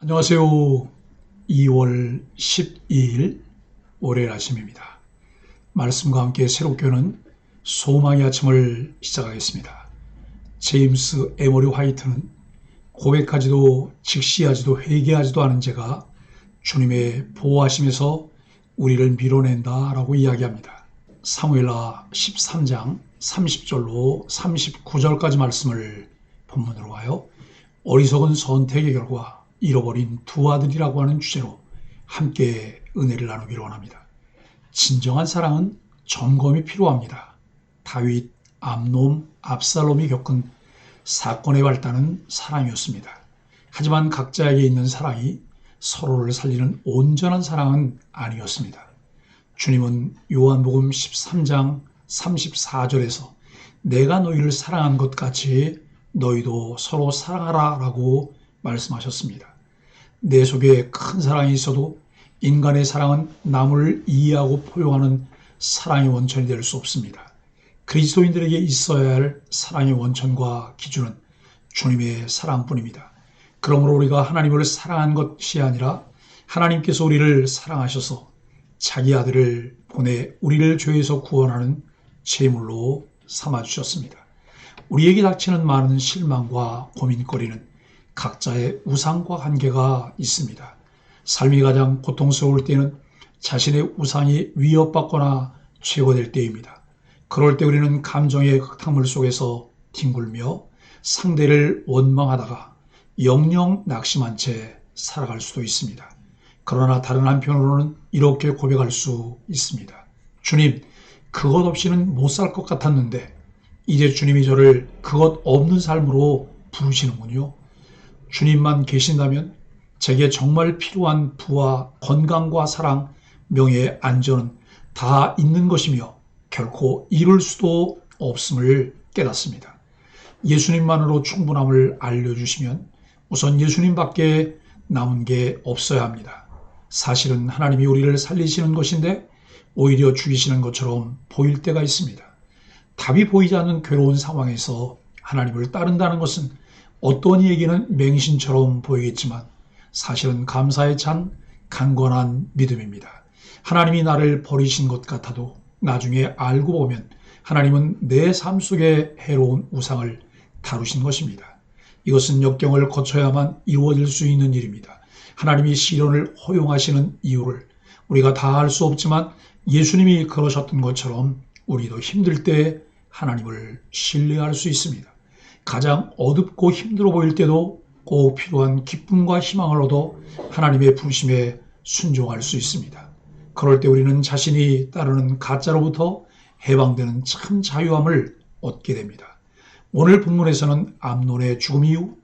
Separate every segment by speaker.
Speaker 1: 안녕하세요. 2월 12일 월요일 아침입니다. 말씀과 함께 새롭게 오는 소망의 아침을 시작하겠습니다. 제임스 에머리 화이트는 고백하지도 직시하지도 회개하지도 않은 자가 주님의 보호하심에서 우리를 밀어낸다 라고 이야기합니다. 사무엘하 13장 30절로 39절까지 말씀을 본문으로 가요. 어리석은 선택의 결과 잃어버린 두 아들이라고 하는 주제로 함께 은혜를 나누기를 원합니다. 진정한 사랑은 점검이 필요합니다. 다윗, 암논, 압살롬이 겪은 사건의 발단은 사랑이었습니다. 하지만 각자에게 있는 사랑이 서로를 살리는 온전한 사랑은 아니었습니다. 주님은 요한복음 13장 34절에서 내가 너희를 사랑한 것 같이 너희도 서로 사랑하라 라고 말씀하셨습니다. 내 속에 큰 사랑이 있어도 인간의 사랑은 남을 이해하고 포용하는 사랑의 원천이 될 수 없습니다. 그리스도인들에게 있어야 할 사랑의 원천과 기준은 주님의 사랑뿐입니다. 그러므로 우리가 하나님을 사랑한 것이 아니라 하나님께서 우리를 사랑하셔서 자기 아들을 보내 우리를 죄에서 구원하는 제물로 삼아주셨습니다. 우리에게 닥치는 많은 실망과 고민거리는 각자의 우상과 관계가 있습니다. 삶이 가장 고통스러울 때는 자신의 우상이 위협받거나 제거될 때입니다. 그럴 때 우리는 감정의 흙탕물 속에서 뒹굴며 상대를 원망하다가 영영 낙심한 채 살아갈 수도 있습니다. 그러나 다른 한편으로는 이렇게 고백할 수 있습니다. 주님, 그것 없이는 못 살 것 같았는데 이제 주님이 저를 그것 없는 삶으로 부르시는군요. 주님만 계신다면 제게 정말 필요한 부와 건강과 사랑, 명예, 안전은 다 있는 것이며 결코 잃을 수도 없음을 깨닫습니다. 예수님만으로 충분함을 알려주시면 우선 예수님밖에 남은 게 없어야 합니다. 사실은 하나님이 우리를 살리시는 것인데 오히려 죽이시는 것처럼 보일 때가 있습니다. 답이 보이지 않는 괴로운 상황에서 하나님을 따른다는 것은 어떤 이에게는 맹신처럼 보이겠지만 사실은 감사에 찬 강건한 믿음입니다. 하나님이 나를 버리신 것 같아도 나중에 알고 보면 하나님은 내 삶 속에 해로운 우상을 다루신 것입니다. 이것은 역경을 거쳐야만 이루어질 수 있는 일입니다. 하나님이 시련을 허용하시는 이유를 우리가 다 알 수 없지만 예수님이 그러셨던 것처럼 우리도 힘들 때 하나님을 신뢰할 수 있습니다. 가장 어둡고 힘들어 보일 때도 꼭 필요한 기쁨과 희망을 얻어 하나님의 부르심에 순종할 수 있습니다. 그럴 때 우리는 자신이 따르는 가짜로부터 해방되는 참 자유함을 얻게 됩니다. 오늘 본문에서는 암논의 죽음 이후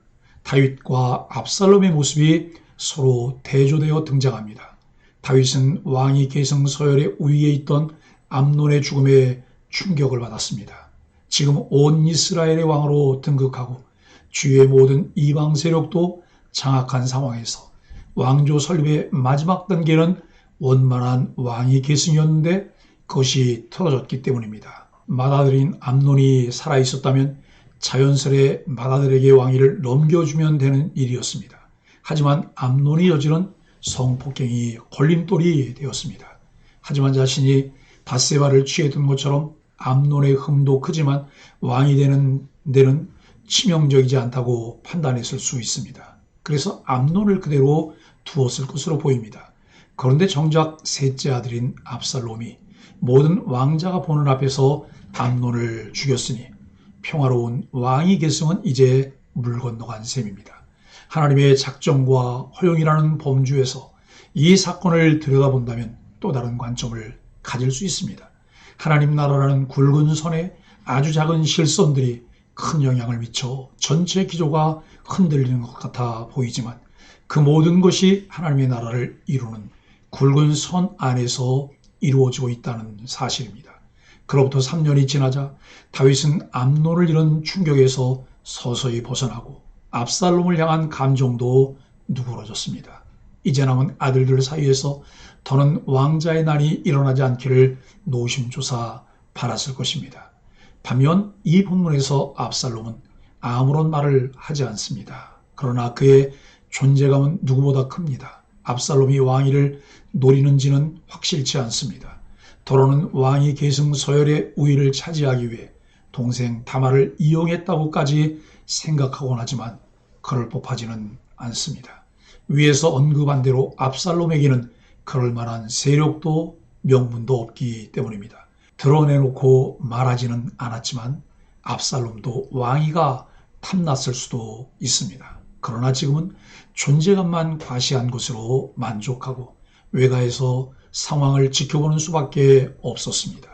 Speaker 1: 다윗과 압살롬의 모습이 서로 대조되어 등장합니다. 다윗은 왕위 계승 서열의 우위에 있던 암논의 죽음에 충격을 받았습니다. 지금 온 이스라엘의 왕으로 등극하고 주위의 모든 이방 세력도 장악한 상황에서 왕조 설립의 마지막 단계는 원만한 왕위 계승이었는데 그것이 틀어졌기 때문입니다. 맏아들인 암논이 살아있었다면 자연스레 맏아들에게 왕위를 넘겨주면 되는 일이었습니다. 하지만 암논이 저지른 성폭행이 걸림돌이 되었습니다. 하지만 자신이 밧세바를 취했던 것처럼 암논의 흠도 크지만 왕이 되는 데는 치명적이지 않다고 판단했을 수 있습니다. 그래서 암논을 그대로 두었을 것으로 보입니다. 그런데 정작 셋째 아들인 압살롬이 모든 왕자가 보는 앞에서 암논을 죽였으니 평화로운 왕위 계승은 이제 물 건너간 셈입니다. 하나님의 작정과 허용이라는 범주에서 이 사건을 들여다본다면 또 다른 관점을 가질 수 있습니다. 하나님 나라라는 굵은 선에 아주 작은 실선들이 큰 영향을 미쳐 전체 기조가 흔들리는 것 같아 보이지만 그 모든 것이 하나님의 나라를 이루는 굵은 선 안에서 이루어지고 있다는 사실입니다. 그로부터 3년이 지나자 다윗은 암논을 잃은 충격에서 서서히 벗어나고 압살롬을 향한 감정도 누그러졌습니다. 이제 남은 아들들 사이에서 더는 왕자의 난이 일어나지 않기를 노심초사 바랐을 것입니다. 반면 이 본문에서 압살롬은 아무런 말을 하지 않습니다. 그러나 그의 존재감은 누구보다 큽니다. 압살롬이 왕위를 노리는지는 확실치 않습니다. 더러는 왕위 계승 서열의 우위를 차지하기 위해 동생 다말을 이용했다고까지 생각하곤 하지만 그럴 법하지는 않습니다. 위에서 언급한 대로 압살롬에게는 그럴 만한 세력도 명분도 없기 때문입니다. 드러내놓고 말하지는 않았지만 압살롬도 왕위가 탐났을 수도 있습니다. 그러나 지금은 존재감만 과시한 것으로 만족하고 외가에서 상황을 지켜보는 수밖에 없었습니다.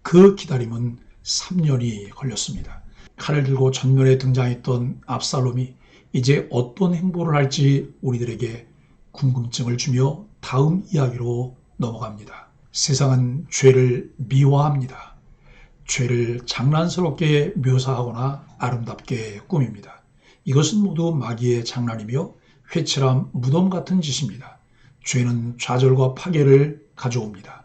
Speaker 1: 그 기다림은 3년이 걸렸습니다. 칼을 들고 전면에 등장했던 압살롬이 이제 어떤 행보를 할지 우리들에게 궁금증을 주며 다음 이야기로 넘어갑니다. 세상은 죄를 미화합니다. 죄를 장난스럽게 묘사하거나 아름답게 꾸밉니다. 이것은 모두 마귀의 장난이며 회칠함, 무덤 같은 짓입니다. 죄는 좌절과 파괴를 가져옵니다.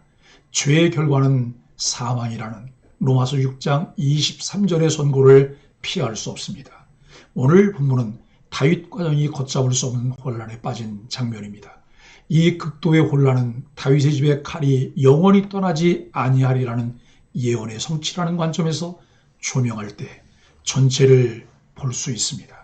Speaker 1: 죄의 결과는 사망이라는 로마서 6장 23절의 선고를 피할 수 없습니다. 오늘 본문은 다윗 과정이 걷잡을 수 없는 혼란에 빠진 장면입니다. 이 극도의 혼란은 다윗의 집에 칼이 영원히 떠나지 아니하리라는 예언의 성취라는 관점에서 조명할 때 전체를 볼 수 있습니다.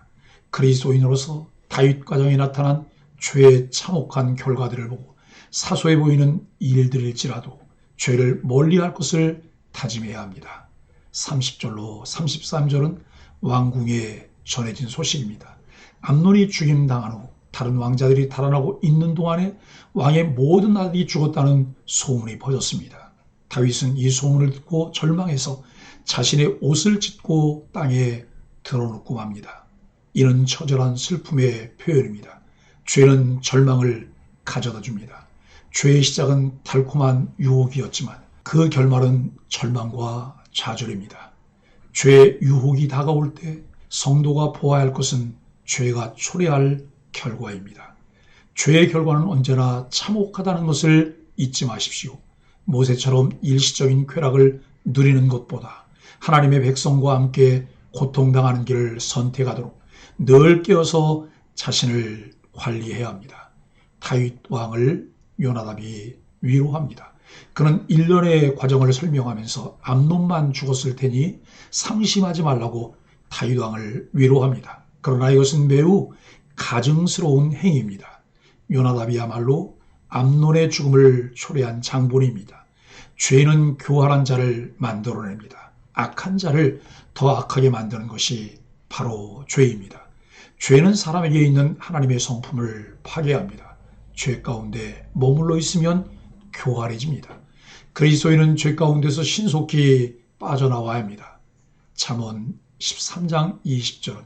Speaker 1: 그리스도인으로서 다윗 과정에 나타난 죄의 참혹한 결과들을 보고 사소해 보이는 일들일지라도 죄를 멀리할 것을 다짐해야 합니다. 30절로 33절은 왕궁에 전해진 소식입니다. 암논이 죽임당한 후 다른 왕자들이 달아나고 있는 동안에 왕의 모든 아들이 죽었다는 소문이 퍼졌습니다. 다윗은 이 소문을 듣고 절망해서 자신의 옷을 찢고 땅에 드러눕고 맙니다. 이는 처절한 슬픔의 표현입니다. 죄는 절망을 가져다 줍니다. 죄의 시작은 달콤한 유혹이었지만 그 결말은 절망과 좌절입니다. 죄의 유혹이 다가올 때 성도가 보아야 할 것은 죄가 초래할 결과입니다. 죄의 결과는 언제나 참혹하다는 것을 잊지 마십시오. 모세처럼 일시적인 쾌락을 누리는 것보다 하나님의 백성과 함께 고통당하는 길을 선택하도록 늘 깨어서 자신을 관리해야 합니다. 다윗 왕을 요나답이 위로합니다. 그는 일련의 과정을 설명하면서 암논만 죽었을 테니 상심하지 말라고 다윗 왕을 위로합니다. 그러나 이것은 매우 가증스러운 행위입니다. 요나답이야말로 암논의 죽음을 초래한 장본입니다. 죄는 교활한 자를 만들어냅니다. 악한 자를 더 악하게 만드는 것이 바로 죄입니다. 죄는 사람에게 있는 하나님의 성품을 파괴합니다. 죄 가운데 머물러 있으면 교활해집니다. 그리스도인은 죄 가운데서 신속히 빠져나와야 합니다. 잠언 13장 20절은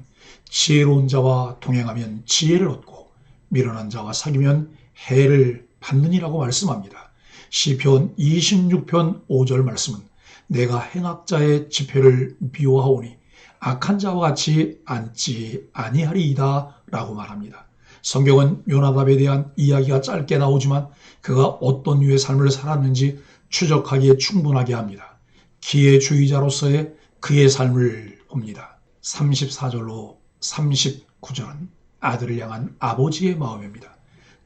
Speaker 1: 지혜로운 자와 동행하면 지혜를 얻고 미련한 자와 사귀면 해를 받느니라고 말씀합니다. 시편 26편 5절 말씀은 내가 행악자의 지표를 미워하오니 악한 자와 같이 앉지 아니하리이다 라고 말합니다. 성경은 요나답에 대한 이야기가 짧게 나오지만 그가 어떤 류의 삶을 살았는지 추적하기에 충분하게 합니다. 기회주의자로서의 그의 삶을 봅니다. 34절로 39절은 아들을 향한 아버지의 마음입니다.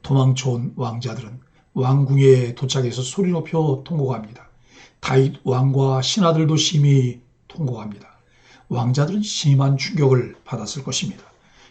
Speaker 1: 도망쳐온 왕자들은 왕궁에 도착해서 소리 높여 통곡합니다. 다윗 왕과 신하들도 심히 통곡합니다. 왕자들은 심한 충격을 받았을 것입니다.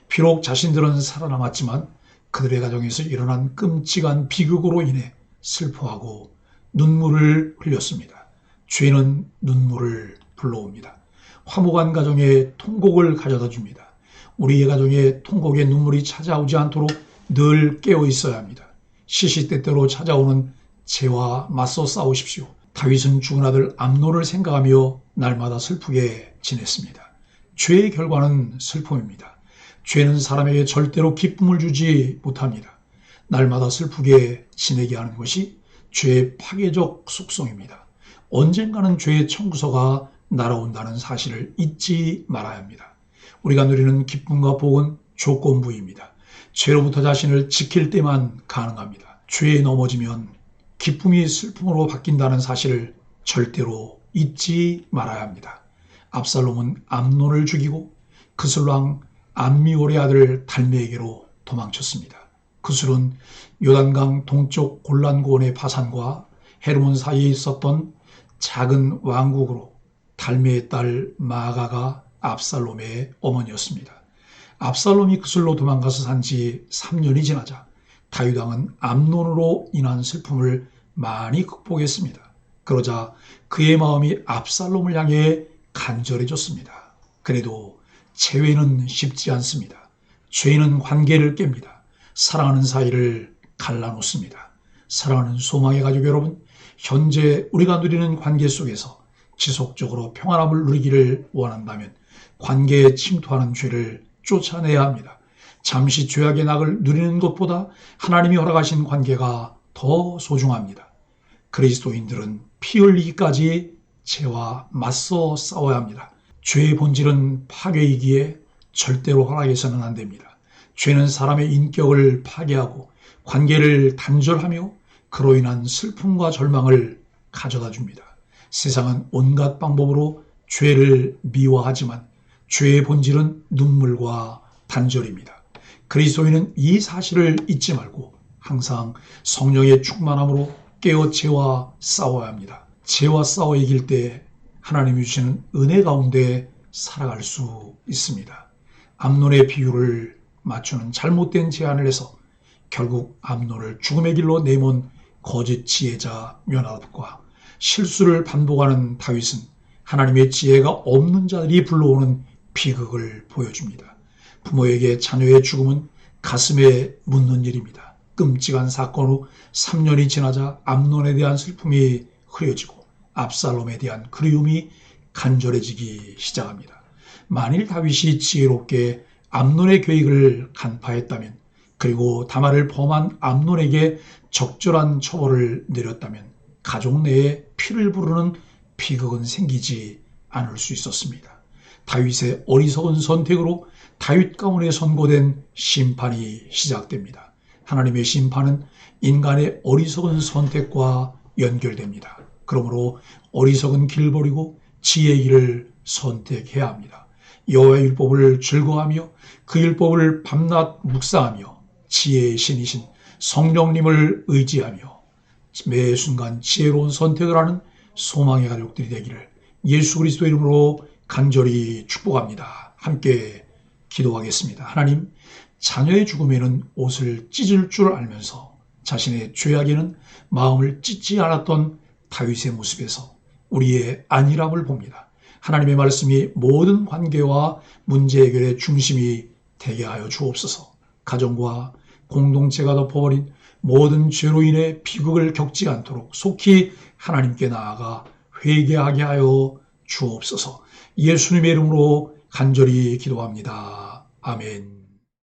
Speaker 1: 비록 자신들은 살아남았지만 그들의 가정에서 일어난 끔찍한 비극으로 인해 슬퍼하고 눈물을 흘렸습니다. 죄는 눈물을 불러옵니다. 화목한 가정에 통곡을 가져다 줍니다. 우리의 가정에 통곡의 눈물이 찾아오지 않도록 늘 깨어 있어야 합니다. 시시때때로 찾아오는 죄와 맞서 싸우십시오. 다윗은 죽은 아들 암논을 생각하며 날마다 슬프게 지냈습니다. 죄의 결과는 슬픔입니다. 죄는 사람에게 절대로 기쁨을 주지 못합니다. 날마다 슬프게 지내게 하는 것이 죄의 파괴적 속성입니다. 언젠가는 죄의 청구서가 날아온다는 사실을 잊지 말아야 합니다. 우리가 누리는 기쁨과 복은 조건부입니다. 죄로부터 자신을 지킬 때만 가능합니다. 죄에 넘어지면 기쁨이 슬픔으로 바뀐다는 사실을 절대로 잊지 말아야 합니다. 압살롬은 암논을 죽이고 그슬왕 암미올의 아들 달메에게로 도망쳤습니다. 그술은 요단강 동쪽 골란고원의 바산과 헤르몬 사이에 있었던 작은 왕국으로 달메의 딸 마아가가 압살롬의 어머니였습니다. 압살롬이 그술로 도망가서 산 지 3년이 지나자 다윗 왕은 암논으로 인한 슬픔을 많이 극복했습니다. 그러자 그의 마음이 압살롬을 향해 간절해졌습니다. 그래도 재회는 쉽지 않습니다. 죄는 관계를 깹니다. 사랑하는 사이를 갈라놓습니다. 사랑하는 소망의 가족 여러분, 현재 우리가 누리는 관계 속에서 지속적으로 평안함을 누리기를 원한다면 관계에 침투하는 죄를 쫓아내야 합니다. 잠시 죄악의 낙을 누리는 것보다 하나님이 허락하신 관계가 더 소중합니다. 그리스도인들은 피 흘리기까지 죄와 맞서 싸워야 합니다. 죄의 본질은 파괴이기에 절대로 허락해서는 안 됩니다. 죄는 사람의 인격을 파괴하고 관계를 단절하며 그로 인한 슬픔과 절망을 가져다 줍니다. 세상은 온갖 방법으로 죄를 미화하지만 죄의 본질은 눈물과 단절입니다. 그리스도인은 이 사실을 잊지 말고 항상 성령의 충만함으로 깨어 죄와 싸워야 합니다. 죄와 싸워 이길 때 하나님이 주시는 은혜 가운데 살아갈 수 있습니다. 암논의 비유를 맞추는 잘못된 제안을 해서 결국 암논을 죽음의 길로 내몬 거짓 지혜자 요나답과 실수를 반복하는 다윗은 하나님의 지혜가 없는 자들이 불러오는 비극을 보여줍니다. 부모에게 자녀의 죽음은 가슴에 묻는 일입니다. 끔찍한 사건 후 3년이 지나자 암논에 대한 슬픔이 흐려지고 압살롬에 대한 그리움이 간절해지기 시작합니다. 만일 다윗이 지혜롭게 암논의 계획을 간파했다면, 그리고 다말을 범한 암논에게 적절한 처벌을 내렸다면 가족 내에 피를 부르는 비극은 생기지 않을 수 있었습니다. 다윗의 어리석은 선택으로 다윗 가문에 선고된 심판이 시작됩니다. 하나님의 심판은 인간의 어리석은 선택과 연결됩니다. 그러므로 어리석은 길 버리고 지혜의 길을 선택해야 합니다. 여호와의 율법을 즐거워하며 그 율법을 밤낮 묵상하며 지혜의 신이신 성령님을 의지하며 매 순간 지혜로운 선택을 하는 소망의 가족들이 되기를 예수 그리스도 이름으로 간절히 축복합니다. 함께 기도하겠습니다. 하나님, 자녀의 죽음에는 옷을 찢을 줄 알면서 자신의 죄악에는 마음을 찢지 않았던 다윗의 모습에서 우리의 안일함을 봅니다. 하나님의 말씀이 모든 관계와 문제 해결의 중심이 되게 하여 주옵소서. 가정과 공동체가 덮어버린 모든 죄로 인해 비극을 겪지 않도록 속히 하나님께 나아가 회개하게 하여 주옵소서. 예수님의 이름으로 간절히 기도합니다. 아멘.